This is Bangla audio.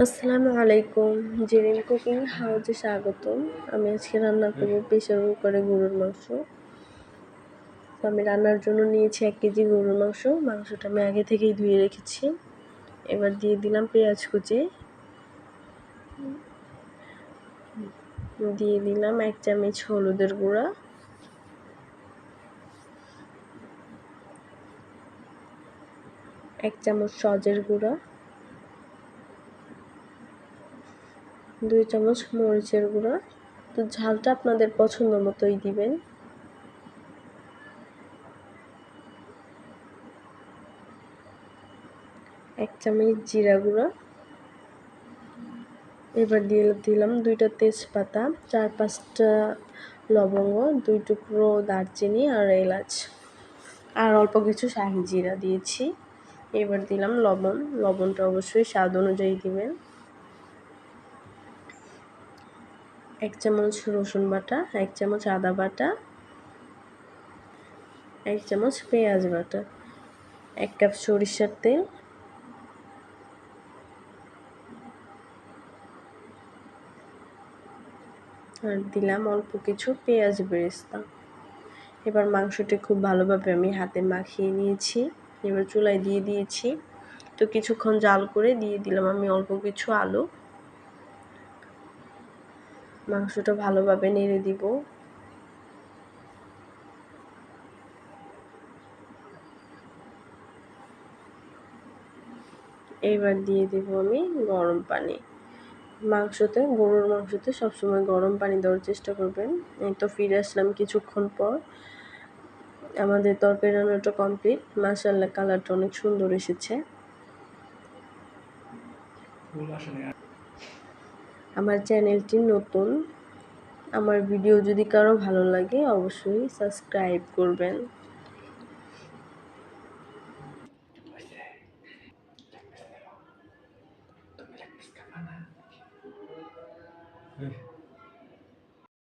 আসসালামু আলাইকুম। জেরিন কুকিং হাউজে স্বাগতম। আমি আজকে রান্না করব প্রেসার কুকারে গরুর মাংস। তো আমি রান্নার জন্য নিয়েছি ১ কেজি গরুর মাংস। মাংসটা আমি আগে থেকেই ধুয়ে রেখেছি। এবার দিয়ে দিলাম পেঁয়াজ কুচি। দিয়ে দিলাম ১ চামচ হলুদের গুঁড়া। ১ চামচ সজের গুঁড়া। ২ চামচ মরিচের গুঁড়া। তো ঝালটা আপনাদের পছন্দ মতোই দিবেন। ১ চামচ জিরা গুঁড়া। এবার দিয়ে দিলাম ২টা তেজপাতা, ৪-৫টা লবঙ্গ, ২ টুকরো দারচিনি আর এলাচ, আর অল্প কিছু শাহি জিরা দিয়েছি। এবার দিলাম লবণ। লবণটা অবশ্যই স্বাদ অনুযায়ী দিবেন। ১ চামচ রসুন বাটা, ১ চামচ আদা বাটা, ১ চামচ পেঁয়াজ বাটা, ১ কাপ সরিষার তেল, আর দিলাম অল্প কিছু পেঁয়াজ বেরেস্তা। এবার মাংসটি খুব ভালোভাবে আমি হাতে মাখিয়ে নিয়েছি। এবার চুলায় দিয়ে দিয়েছি। তো কিছুক্ষণ জাল করে দিয়ে দিলাম আমি অল্প কিছু আলু। মাংসটা ভালোভাবে নেড়ে দিব। এবার দিয়ে দিব আমি গরম পানি। গরুর মাংসতে সবসময় গরম পানি দেওয়ার চেষ্টা করবেন। এই তো ফিরে আসলাম কিছুক্ষণ পর। আমাদের তরকারি রান্নাটা কমপ্লিট। মাশাআল্লাহ, কালারটা অনেক সুন্দর এসেছে। আমার চ্যানেলটি নতুন। আমার ভিডিও যদি কারো ভালো লাগে অবশ্যই সাবস্ক্রাইব করবেন।